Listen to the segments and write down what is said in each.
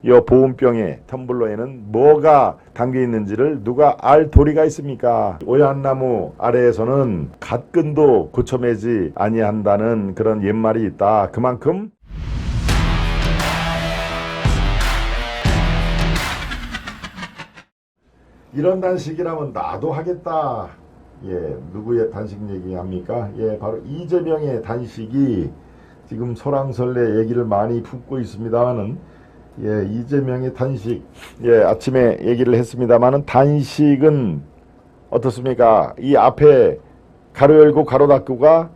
이 보온병에 텀블러에는 뭐가 담겨 있는지를 누가 알 도리가 있습니까? 오얏나무 아래에서는 갓근도 고쳐매지 아니한다는 그런 옛말이 있다. 그만큼 이런 단식이라면 나도 하겠다. 누구의 단식 얘기합니까? 바로 이재명의 단식이 지금 설왕설래 얘기를 많이 품고 있습니다만은 이재명의 단식, 아침에 얘기를 했습니다만은 단식은 어떻습니까? 이 앞에 가로 열고 가로 닫고가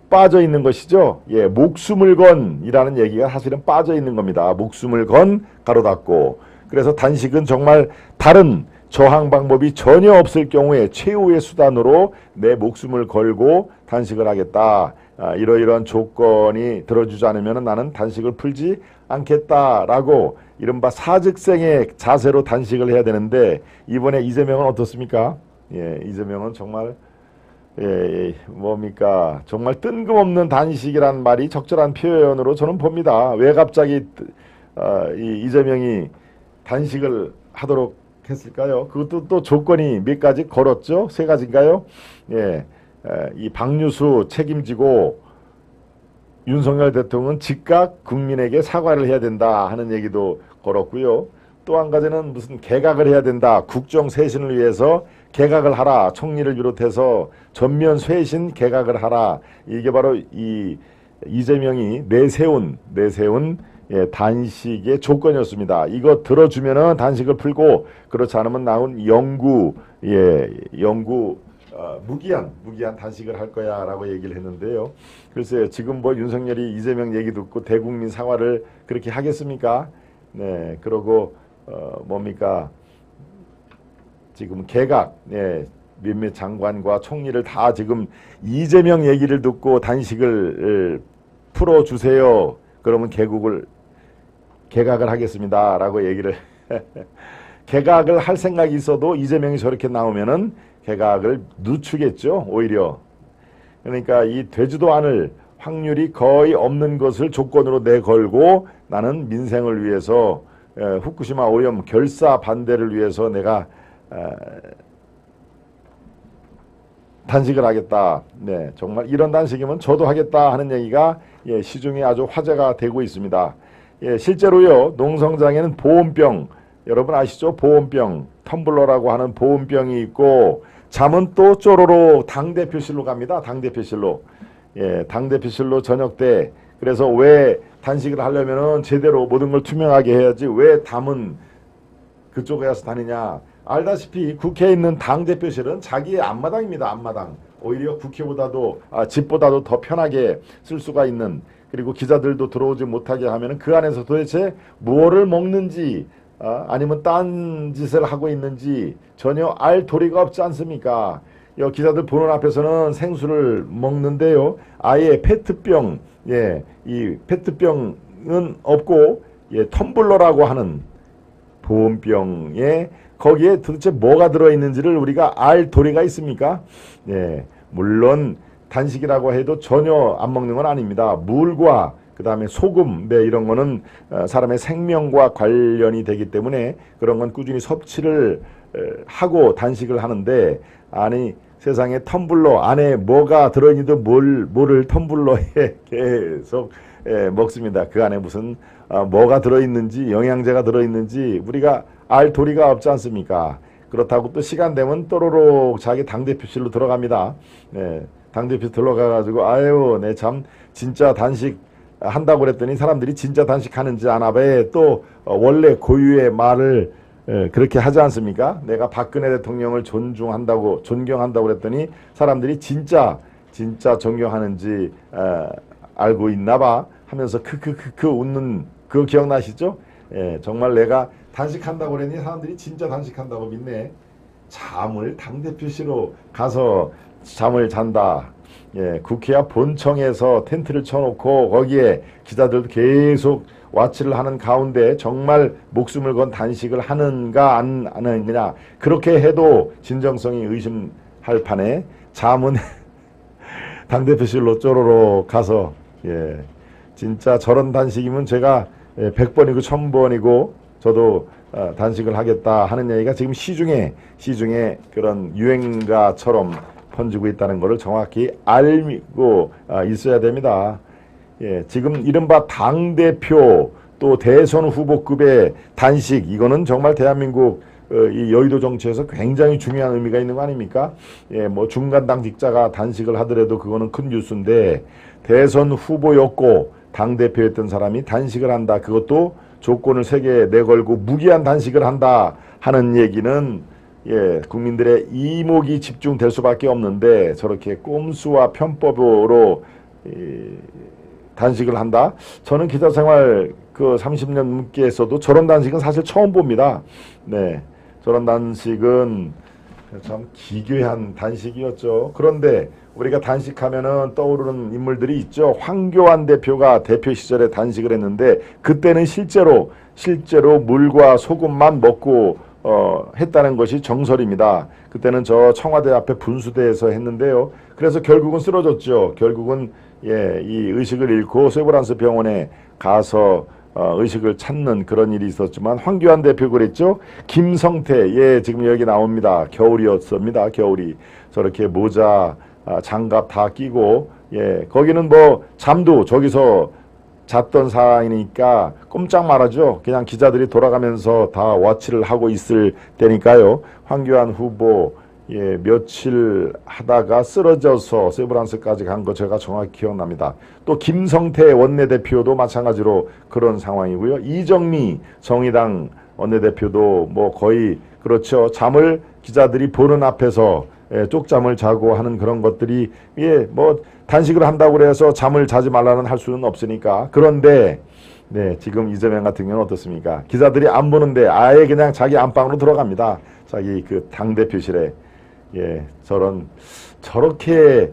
빠져 있는 것이죠. 목숨을 건이라는 얘기가 사실은 빠져 있는 겁니다. 목숨을 건 가로 닫고. 그래서 단식은 정말 다른 저항 방법이 전혀 없을 경우에 최후의 수단으로 내 목숨을 걸고 단식을 하겠다. 이러이러한 조건이 들어주지 않으면 나는 단식을 풀지 않겠다라고 이른바 사직생의 자세로 단식을 해야 되는데 이번에 이재명은 어떻습니까? 이재명은 정말 뭡니까? 정말 뜬금없는 단식이란 말이 적절한 표현으로 저는 봅니다. 왜 갑자기 이재명이 단식을 하도록 했을까요? 그것도 또 조건이 몇 가지 걸었죠? 세 가지인가요? 이 박뉴수 책임지고 윤석열 대통령은 즉각 국민에게 사과를 해야 된다 하는 얘기도 걸었고요. 또 한 가지는 무슨 개각을 해야 된다. 국정 쇄신을 위해서 개각을 하라. 총리를 비롯해서 전면 쇄신 개각을 하라. 이게 바로 이 이재명이 내세운 단식의 조건이었습니다. 이거 들어주면은 단식을 풀고 그렇지 않으면 나온 무기한 단식을 할 거야라고 얘기를 했는데요. 글쎄요, 지금 뭐 윤석열이 이재명 얘기 듣고 대국민 사과를 그렇게 하겠습니까? 그러고 뭡니까? 지금 개각, 몇몇 장관과 총리를 다 지금 이재명 얘기를 듣고 단식을 풀어주세요. 그러면 개각을 하겠습니다라고 얘기를 개각을 할 생각이 있어도 이재명이 저렇게 나오면은 개각을 늦추겠죠. 오히려. 그러니까 이 되지도 않을 확률이 거의 없는 것을 조건으로 내걸고 나는 민생을 위해서 후쿠시마 오염 결사 반대를 위해서 내가 단식을 하겠다. 정말 이런 단식이면 저도 하겠다 하는 얘기가 시중에 아주 화제가 되고 있습니다. 실제로요, 농성장에는 보온병, 여러분 아시죠? 보온병, 텀블러라고 하는 보온병이 있고, 잠은 또 쪼로로 당대표실로 갑니다. 당대표실로. 당대표실로 저녁 때. 그래서 왜 단식을 하려면은 제대로 모든 걸 투명하게 해야지 왜 담은 그쪽에 가서 다니냐. 알다시피 국회에 있는 당대표실은 자기의 앞마당입니다. 앞마당. 오히려 국회보다도 집보다도 더 편하게 쓸 수가 있는, 그리고 기자들도 들어오지 못하게 하면은 그 안에서 도대체 무엇을 먹는지 아니면 딴 짓을 하고 있는지 전혀 알 도리가 없지 않습니까? 기자들 보는 앞에서는 생수를 먹는데요. 아예 페트병, 이 페트병은 없고 텀블러라고 하는 보온병에 거기에 도대체 뭐가 들어있는지를 우리가 알 도리가 있습니까? 물론 단식이라고 해도 전혀 안 먹는 건 아닙니다. 물과 그 다음에 소금, 이런 거는 사람의 생명과 관련이 되기 때문에 그런 건 꾸준히 섭취를 하고 단식을 하는데, 아니 세상에 텀블러 안에 뭐가 들어있는지도 모를 텀블러에 계속 먹습니다. 그 안에 무슨 뭐가 들어있는지, 영양제가 들어있는지 우리가 알 도리가 없지 않습니까? 그렇다고 또 시간 되면 또로록 자기 당대표실로 들어갑니다. 당대표 들어가가지고 아유 내 참 진짜 단식 한다고 그랬더니 사람들이 진짜 단식하는지 아나 봐요. 또 원래 고유의 말을 그렇게 하지 않습니까? 내가 박근혜 대통령을 존경한다고 그랬더니 사람들이 진짜 존경하는지 알고 있나 봐 하면서 크크크크 웃는 그거 기억나시죠? 정말 내가 단식한다고 그랬니 사람들이 진짜 단식한다고 믿네. 잠을 당대표실로 가서 잠을 잔다. 국회 앞 본청에서 텐트를 쳐놓고 거기에 기자들도 계속 와치를 하는 가운데 정말 목숨을 건 단식을 하는가 안 하느냐, 그렇게 해도 진정성이 의심할 판에 잠은 당대표실로 쪼로로 가서 진짜 저런 단식이면 제가 100번이고 1000번이고 저도 단식을 하겠다 하는 얘기가 지금 시중에 그런 유행가처럼 번지고 있다는 것을 정확히 알고 있어야 됩니다. 예, 지금 이른바 당대표 또 대선 후보급의 단식, 이거는 정말 대한민국 이 여의도 정치에서 굉장히 중요한 의미가 있는 거 아닙니까? 예, 뭐 중간 당직자가 단식을 하더라도 그거는 큰 뉴스인데, 대선 후보였고 당대표였던 사람이 단식을 한다, 그것도 조건을 3개 내걸고 무기한 단식을 한다 하는 얘기는 예, 국민들의 이목이 집중될 수밖에 없는데, 저렇게 꼼수와 편법으로 단식을 한다? 저는 기자 생활 그 30년 넘게 했어도 저런 단식은 사실 처음 봅니다. 네, 저런 단식은 참 기괴한 단식이었죠. 그런데 우리가 단식하면은 떠오르는 인물들이 있죠. 황교안 대표가 대표 시절에 단식을 했는데, 그때는 실제로 물과 소금만 먹고 했다는 것이 정설입니다. 그때는 저 청와대 앞에 분수대에서 했는데요. 그래서 결국은 쓰러졌죠. 결국은 예, 이 의식을 잃고 세브란스 병원에 가서 의식을 찾는 그런 일이 있었지만, 황교안 대표 그랬죠. 김성태, 예, 지금 여기 나옵니다. 겨울이었습니다. 겨울이 저렇게 모자 장갑 다 끼고, 예, 거기는 뭐 잠도 저기서 잤던 상황이니까 꼼짝 말하죠. 그냥 기자들이 돌아가면서 다 워치를 하고 있을 때니까요. 황교안 후보 예, 며칠 하다가 쓰러져서 세브란스까지 간 거 제가 정확히 기억납니다. 또 김성태 원내대표도 마찬가지로 그런 상황이고요. 이정미 정의당 원내대표도 뭐 거의 그렇죠. 잠을 기자들이 보는 앞에서 예, 쪽잠을 자고 하는 그런 것들이, 예, 뭐 단식을 한다고 그래서 잠을 자지 말라는 할 수는 없으니까. 그런데 네, 지금 이재명 같은 경우는 어떻습니까? 기자들이 안 보는데 아예 그냥 자기 안방으로 들어갑니다. 자기 그 당대표실에. 예, 저렇게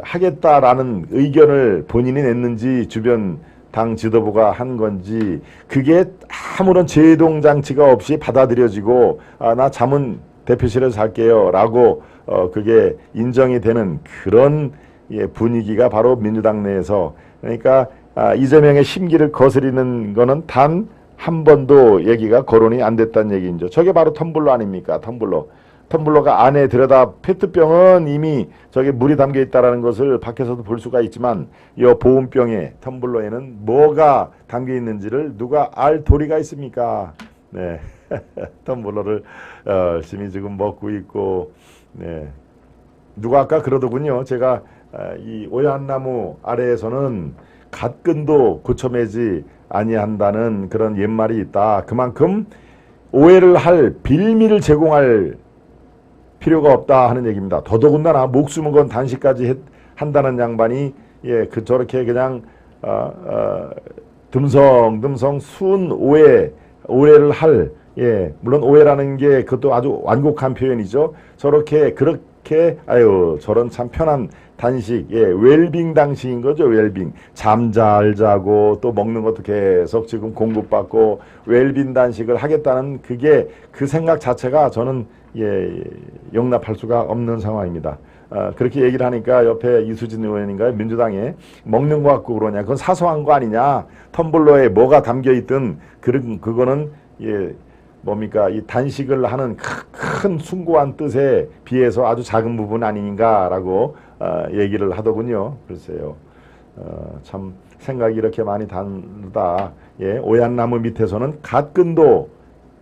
하겠다라는 의견을 본인이 냈는지 주변 당 지도부가 한 건지, 그게 아무런 제동 장치가 없이 받아들여지고, 나 잠은 대표실에서 살게요 라고 그게 인정이 되는 그런 예, 분위기가 바로 민주당 내에서, 그러니까 이재명의 심기를 거스리는 거는 단 한 번도 얘기가 거론이 안 됐다는 얘기죠. 저게 바로 텀블러 아닙니까? 텀블러가 안에 들여다, 페트병은 이미 저게 물이 담겨 있다는 것을 밖에서도 볼 수가 있지만, 이 보온병에 텀블러에는 뭐가 담겨 있는지를 누가 알 도리가 있습니까? 네, 텀블러를 열심히 지금 먹고 있고, 네, 누가 아까 그러더군요. 제가 이 오얏나무 아래에서는 갓근도 고쳐매지 아니한다는 그런 옛말이 있다. 그만큼 오해를 할 빌미를 제공할 필요가 없다 하는 얘기입니다. 더더군다나 목숨은 건 단식까지 한다는 양반이 예, 저렇게 그냥 듬성듬성 순 오해를 할, 예, 물론 오해라는 게 그것도 아주 완곡한 표현이죠. 그렇게 저런 참 편한 단식, 예, 웰빙 단식인 거죠. 웰빙, 잠 잘 자고 또 먹는 것도 계속 지금 공급받고 웰빙 단식을 하겠다는 그 생각 자체가 저는 예, 용납할 수가 없는 상황입니다. 그렇게 얘기를 하니까 옆에 이수진 의원인가요? 민주당에 먹는 거 갖고 그러냐, 그건 사소한 거 아니냐, 텀블러에 뭐가 담겨 있든 그거는 예, 뭡니까, 이 단식을 하는 큰 숭고한 뜻에 비해서 아주 작은 부분 아닌가라고 얘기를 하더군요. 글쎄요, 참 생각이 이렇게 많이 다르다. 예, 오얏나무 밑에서는 갓근도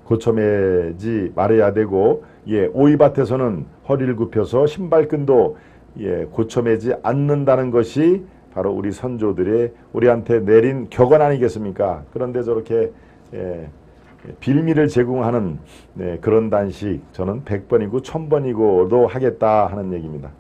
고쳐매지 말아야 되고, 예, 오이밭에서는 허리를 굽혀서 신발끈도 예, 고쳐매지 않는다는 것이 바로 우리 선조들의 우리한테 내린 격언 아니겠습니까? 그런데 저렇게 예, 빌미를 제공하는 네, 그런 단식, 저는 100번이고 1000번이고도 하겠다 하는 얘기입니다.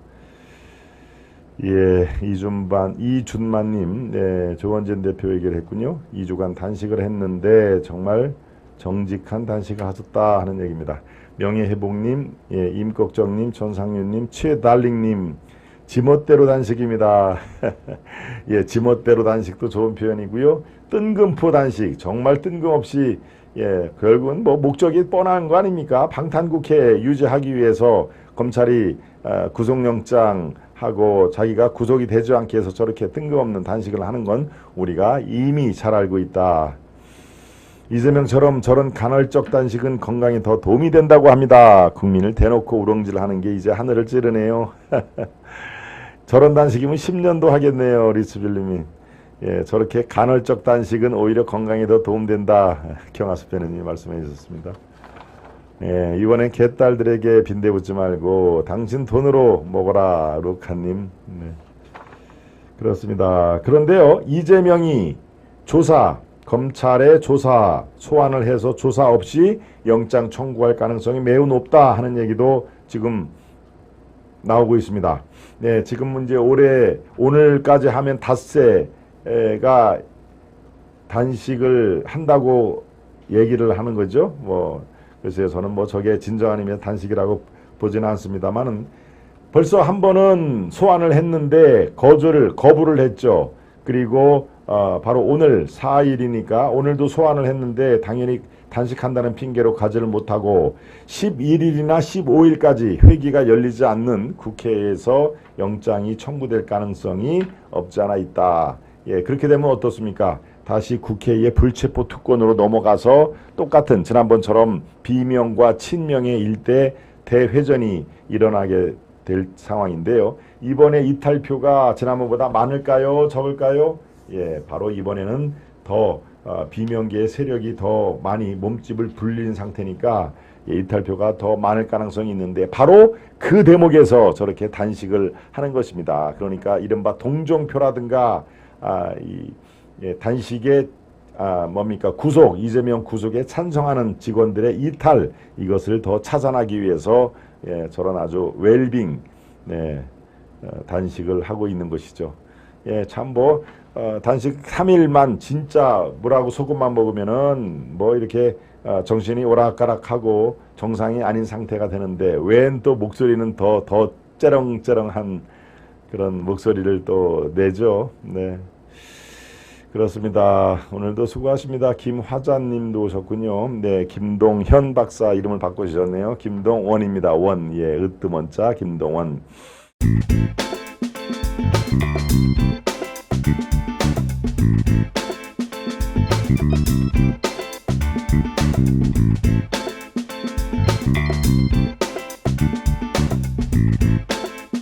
예, 이준만님, 네, 조원진 대표 얘기를 했군요. 2주간 단식을 했는데 정말 정직한 단식을 하셨다 하는 얘기입니다. 명예회복님, 예, 임꺽정님, 전상윤님, 최달링님, 지멋대로 단식입니다. 예, 지멋대로 단식도 좋은 표현이고요. 뜬금포 단식, 정말 뜬금없이, 예, 결국은 뭐 목적이 뻔한 거 아닙니까? 방탄국회 유지하기 위해서 검찰이 구속영장 하고 자기가 구속이 되지 않게 해서 저렇게 뜬금없는 단식을 하는 건 우리가 이미 잘 알고 있다. 이재명처럼 저런 간헐적 단식은 건강에 더 도움이 된다고 합니다. 국민을 대놓고 우롱질하는 게 이제 하늘을 찌르네요. 저런 단식이면 10년도 하겠네요. 리츠빌님이. 예, 저렇게 간헐적 단식은 오히려 건강에 더 도움된다. 경하수 변호님이 말씀해 주셨습니다. 예, 이번엔 개딸들에게 빈대 붙지 말고 당신 돈으로 먹어라. 루카님. 네. 그렇습니다. 그런데요, 이재명이 검찰의 조사 소환을 해서 조사 없이 영장 청구할 가능성이 매우 높다 하는 얘기도 지금 나오고 있습니다. 네, 지금 문제 오늘까지 하면 닷새가 단식을 한다고 얘기를 하는 거죠. 글쎄요, 저는 저게 진정한 의미의 단식이라고 보지는 않습니다만은 벌써 한 번은 소환을 했는데 거부를 했죠. 그리고 바로 오늘 4일이니까 오늘도 소환을 했는데 당연히 단식한다는 핑계로 가지를 못하고 11일이나 15일까지 회기가 열리지 않는 국회에서 영장이 청구될 가능성이 없지 않아 있다. 예, 그렇게 되면 어떻습니까? 다시 국회의 불체포 특권으로 넘어가서 똑같은 지난번처럼 비명과 친명의 일대 대회전이 일어나게 될 상황인데요. 이번에 이탈표가 지난번보다 많을까요? 적을까요? 예, 바로 이번에는 더 비명계의 세력이 더 많이 몸집을 불린 상태니까 이탈표가 더 많을 가능성이 있는데 바로 그 대목에서 저렇게 단식을 하는 것입니다. 그러니까 이른바 동정표라든가 단식의 이재명 구속에 찬성하는 직원들의 이탈, 이것을 더 찾아나기 위해서 저런 아주 웰빙 단식을 하고 있는 것이죠. 예, 참 단식 3일만 진짜 물하고 소금만 먹으면은 이렇게 정신이 오락가락하고 정상이 아닌 상태가 되는데 웬 또 목소리는 더 째렁째렁한 그런 목소리를 또 내죠. 네. 그렇습니다. 오늘도 수고하십니다. 김화자님도 오셨군요. 네, 김동현 박사 이름을 바꾸셨네요. 김동원입니다. 원, 예, 으뜸원자 김동원.